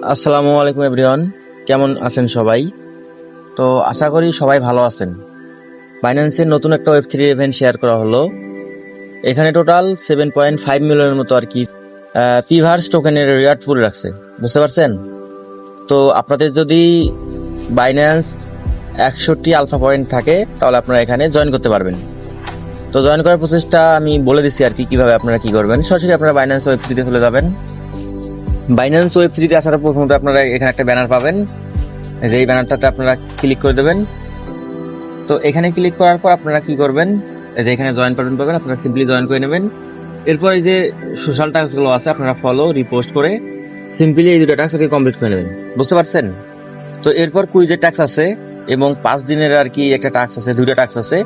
আসসালামু আলাইকুম এভরিওয়ান, কেমন আছেন সবাই? তো আশা করি সবাই ভালো আছেন। বাইন্যান্সের নতুন একটা ওয়েব 3 ইভেন্ট শেয়ার করা হলো। এখানে টোটাল 7.5 মিলিয়নের মতো আর কি ফিভার্স টোকেনের রিওয়ার্ড পুল রাখছে, বুঝতে পারছেন? তো আপনাদের যদি বাইন্যান্স 61 আলফা পয়েন্ট থাকে তাহলে আপনারা এখানে জয়েন করতে পারবেন। তো জয়েন করার প্রসেসটা আমি বলে দিচ্ছি আর কি, কিভাবে আপনারা কি করবেন। সরাসরি আপনারা বাইন্যান্স ওয়েব 3 তে চলে যাবেন। বাইন্যান্স ওয়েব 3 তে আসার পর প্রথমত আপনারা এখানে একটা ব্যানার পাবেন, যে এই ব্যানারটাতে আপনারা ক্লিক করে দেবেন। তো এখানে ক্লিক করার পর আপনারা কি করবেন, এই যে এখানে জয়েন বাটন পাবেন, আপনারা সিম্পলি জয়েন করে নেবেন। এরপর এই যে সোশ্যাল টাস্কগুলো আছে আপনারা ফলো রিপোস্ট করে সিম্পলি এই দুটো টাস্ক কমপ্লিট করে নেবেন, বুঝতে পারছেন? তো এরপর কুইজের টাস্ক আছে এবং 5 দিনের আর কি একটা টাস্ক আছে, দুইটা টাস্ক আছে।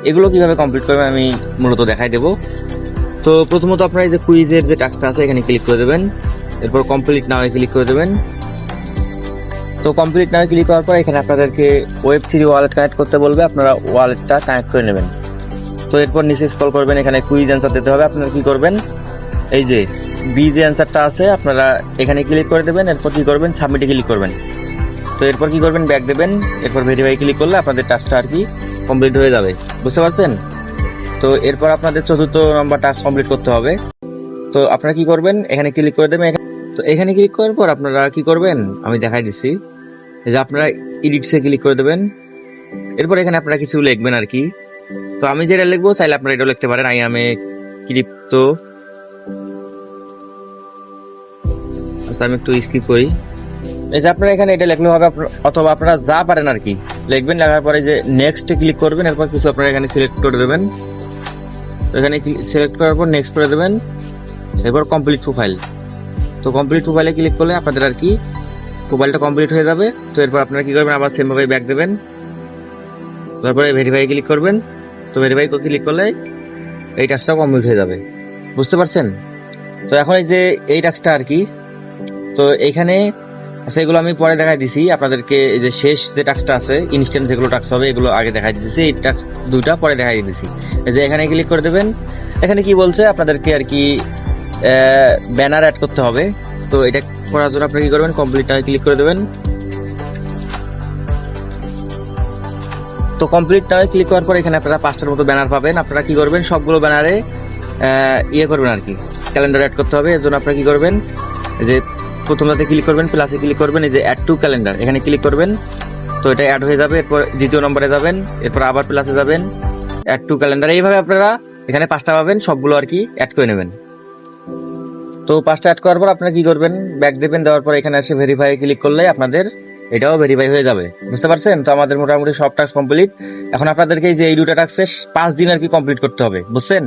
এগুলো কিভাবে কমপ্লিট করবেন আমি মূলত দেখাই দেবো। তো প্রথমত আপনারা এই যে কুইজের যে টাস্কটা আছে এখানে ক্লিক করে দেবেন, এরপর কমপ্লিট নাও ক্লিক করে দেবেন। তো কমপ্লিট নাও ক্লিক করার পর এখানে আপনাদেরকে ওয়েব 3 ওয়ালেট কানেক্ট করতে বলবে, আপনারা ওয়ালেটটা কানেক্ট করে নেবেন। তো এরপর নিচে স্ক্রল করবেন, এখানে কুইজ অ্যান্সার দিতে হবে। আপনারা কি করবেন, এই যে বি যে অ্যান্সারটা আছে আপনারা এখানে ক্লিক করে দেবেন। এরপর কি করবেন, সাবমিটে ক্লিক করবেন। তো এরপর কি করবেন, ব্যাক দেবেন। এরপর ভেরিফাই ক্লিক করলে আপনাদের টাস্কটা আর কি কমপ্লিট হয়ে যাবে, বুঝতে পারছেন? তো এরপর আপনাদের 4র্থ নম্বর টাস্ক কমপ্লিট করতে হবে। তো আপনারা কি করবেন, এখানে ক্লিক করে দেবেন। তো এখানে ক্লিক করার পর আপনারা কি করবেন আমি দেখাই দিচ্ছি, যে আপনারা এডিটসে ক্লিক করে দেবেন। এরপর এখানে আপনারা কিছু লিখবেন আর কি। তো আমি যেটা লিখবো চাইলে আপনারা এটাও লিখতে পারেন, আই এম এ ক্রিপ্টো। আচ্ছা আমি একটু স্কিপ করি। এই যে আপনারা এখানে এটা লিখলে হবে, অথবা আপনারা যা পারেন আর কি লিখবেন। লেখার পরে যে নেক্সটে ক্লিক করবেন, এরপর কিছু আপনারা এখানে সিলেক্ট করে দেবেন। তো এখানে সিলেক্ট করার পর নেক্সট করে দেবেন, এরপর কমপ্লিট প্রোফাইল। তো কমপ্লিট প্রোফাইলে ক্লিক করলে আপনাদের আর কি প্রোফাইলটা কমপ্লিট হয়ে যাবে। তো এরপর আপনারা কি করবেন, আবার সেমভাবে ব্যাক দেবেন। তারপরে ভেরিফাই ক্লিক করবেন। তো ভেরিফাই ক্লিক করলে এই টাস্কটা কমপ্লিট হয়ে যাবে, বুঝতে পারছেন? তো এখন এই যে এই টাস্কটা আর কি, তো এইখানে সেগুলো আমি পরে দেখাই দিছি আপনাদেরকে। এই যে শেষ যে টাস্কটা আছে ইনস্ট্যান্ট যেগুলো টাস্ক হবে এগুলো আগে দেখাই দিয়েছি, এই টাস্ক দুইটা পরে দেখাই দিয়েছি। এই যে এখানে ক্লিক করে দেবেন। এখানে কি বলছে আপনাদেরকে আর কি ব্যানার অ্যাড করতে হবে। তো এটা করার জন্য আপনারা কি করবেন, কমপ্লিট নাও ক্লিক করে দেবেন। তো কমপ্লিট নাও ক্লিক করার পর এখানে আপনারা 5টার মতো ব্যানার পাবেন। আপনারা কি করবেন, সবগুলো ব্যানারে ইয়ে করবেন আর কি, ক্যালেন্ডার অ্যাড করতে হবে। এর জন্য আপনারা কি করবেন, যে প্রথমটাতে ক্লিক করবেন, প্লাসে ক্লিক করবেন, এই যে অ্যাড টু ক্যালেন্ডার এখানে ক্লিক করবেন। তো এটা অ্যাড হয়ে যাবে। এরপর দ্বিতীয় নম্বরে যাবেন, এরপর আবার প্লাসে যাবেন, অ্যাড টু ক্যালেন্ডার। এইভাবে আপনারা এখানে 5টা পাবেন, সবগুলো আর কি অ্যাড করে নেবেন। তো 5টা অ্যাড করার পর আপনারা কি করবেন, ব্যাক দেবেন। দেওয়ার পর এখানে এসে ভেরিফাই ক্লিক করলে আপনাদের এটাও ভেরিফাই হয়ে যাবে, বুঝতে পারছেন? তো আমাদের মোটামুটি সব টাস্ক কমপ্লিট। এখন আপনাদেরকে এই যে এই দুটো টাস্ক 5 দিন আর কি কমপ্লিট করতে হবে, বুঝছেন?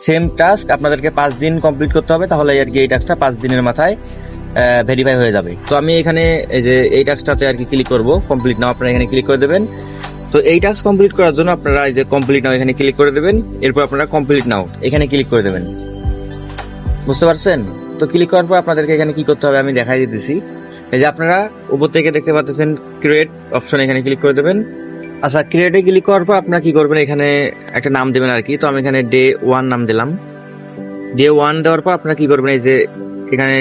সেম টাস্ক আপনাদেরকে 5 দিন কমপ্লিট করতে হবে, তাহলে আর কি এই টাস্কটা 5 দিনের মাথায় ভেরিফাই হয়ে যাবে। তো আমি এখানে এই যে এই টাস্কটাতে আর কি ক্লিক করব, কমপ্লিট নাও আপনারা এখানে ক্লিক করে দেবেন। তো এই টাস্ক কমপ্লিট করার জন্য আপনারা এই যে কমপ্লিট নাও এখানে ক্লিক করে দেবেন। এরপর আপনারা কমপ্লিট নাও এখানে ক্লিক করে দেবেন, বুঝতে পারছেন? তো ক্লিক করার পর আপনাদেরকে এখানে কি করতে হবে আমি দেখাই দিতেছি। এই যে আপনারা উপর থেকে দেখতে পাচ্ছেন ক্রিয়েট অপশন, এখানে ক্লিক করে দেবেন। আচ্ছা ক্রিয়েটে ক্লিক করার পর আপনারা কি করবেন, এখানে একটা নাম দেবেন আর কি। তো আমি এখানে ডে 1 নাম দিলাম। ডে 1 দেওয়ার পর আপনারা কি করবেন, এই যে এখানে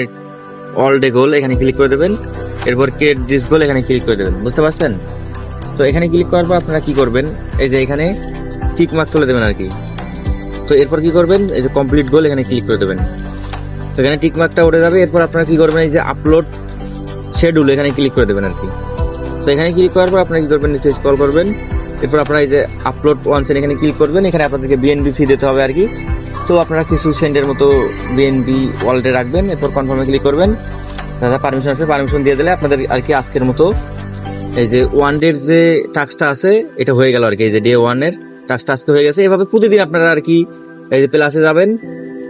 অল ডে গোল এখানে ক্লিক করে দেবেন। এরপর ক্রিয়েট দিস গোল এখানে ক্লিক করে দেবেন, বুঝতে পারছেন? তো এখানে ক্লিক করার পর আপনারা কি করবেন, এই যে এখানে টিক মার্ক তুলে দেবেন আর কি। তো এরপর কি করবেন, এই যে কমপ্লিট গোল এখানে ক্লিক করে দেবেন। তো এখানে টিক মার্কটা উঠে যাবে। এরপর আপনারা কি করবেন, এই যে আপলোড শিডিউল এখানে ক্লিক করে দেবেন আর কি। তো এখানে ক্লিক করার পর আপনারা কি করবেন, নিচে স্ক্রল করবেন। এরপর আপনারা এই যে আপলোড ওয়ান্স এখানে ক্লিক করবেন। এখানে আপনাদেরকে বিএনবি ফি দিতে হবে আর কি। তো আপনারা কিছু সেন্টের মতো বিএনবি ওয়ালেটে রাখবেন। এরপর কনফার্মে ক্লিক করবেন। দাদা পারমিশন আসবে, পারমিশন দিয়ে দিলে আপনাদের আর কি আজকের মতো এই যে 1 ডের যে টাস্কটা আছে এটা হয়ে গেল আর কি। এই যে ডে 1 এর টাস্কটা আজকে হয়ে গেছে। এভাবে প্রতিদিন আপনারা আর কি এই যে প্লাসে যাবেন,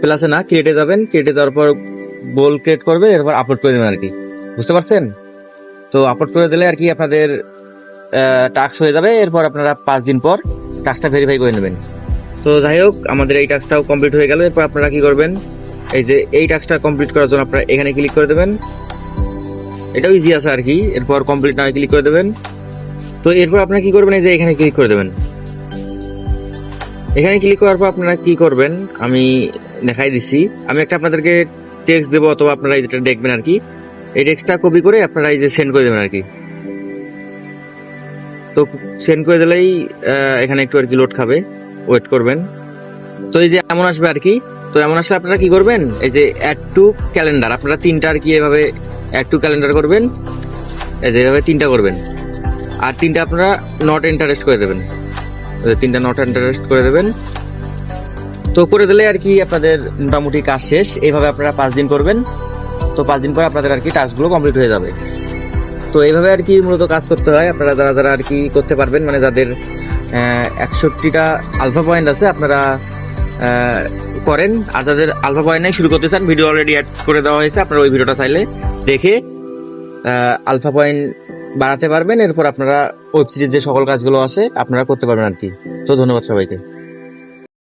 প্লাসে না ক্রিয়েটে যাবেন, ক্রিয়েটে যাওয়ার পর গোল ক্রিয়েট করবেন, এরপর আপলোড করে দেবেন আর কি, বুঝতে পারছেন? তো আপলোড করে দিলে আর কি আপনাদের টাস্ক হয়ে যাবে। এরপর আপনারা 5 দিন পর টাস্কটা ভেরিফাই করে নেবেন। তো যাই হোক আমাদের এই টাস্কটাও কমপ্লিট হয়ে গেল। এরপর আপনারা কি করবেন, এই যে এই টাস্কটা কমপ্লিট করার জন্য আপনারা এখানে ক্লিক করে দেবেন। এটাও ইজি আছে আর কি। এরপর কমপ্লিট নাও ক্লিক করে দেবেন। তো এরপর আপনারা কি করবেন, এই যে এখানে ক্লিক করে দেবেন। এখানে ক্লিক করার পর আপনারা কি করবেন আমি দেখাই দিচ্ছি। আমি একটা আপনাদেরকে টেক্সট দেবো, অথবা আপনারা এটা দেখবেন আর কি। এই টেক্সটটা কপি করে আপনারা এই যে সেন্ড করে দেবেন আর কি। তো সেন্ড করে দিলেই এখানে একটু আর কি লোড খাবে, ওয়েট করবেন। তো এই যে এমন আসবে আর কি। তো এমন আসলে আপনারা কি করবেন, এই যে অ্যাড টু ক্যালেন্ডার, আপনারা তিনটা আর কি এভাবে অ্যাড টু ক্যালেন্ডার করবেন, এই যে এভাবে তিনটা করবেন। আর তিনটা আপনারা নট ইন্টারেস্ট করে দেবেন, তিনটা নট ইন্টারেস্ট করে দেবেন। তো করে দিলে আর কি আপনাদের মোটামুটি কাজ শেষ। এইভাবে আপনারা 5 দিন করবেন। তো 5 দিন পরে আপনাদের আর কি টাস্কগুলো কমপ্লিট হয়ে যাবে। তো এইভাবে আর কি মূলত কাজ করতে হয়। আপনারা যারা যারা আর কি করতে পারবেন, মানে যাদের 61টা আলফা পয়েন্ট আছে, আপনারা করেন। আর যাদের আলফা পয়েন্ট নেই, শুরু করতে চান, ভিডিও অলরেডি অ্যাড করে দেওয়া হয়েছে, আপনারা ওই ভিডিওটা চাইলে দেখে আলফা পয়েন্ট বাড়াতে পারবেন। এরপর আপনারা ওয়েব সিরিজ যে সকল কাজগুলো আছে আপনারা করতে পারবেন আর কি। তো ধন্যবাদ সবাইকে।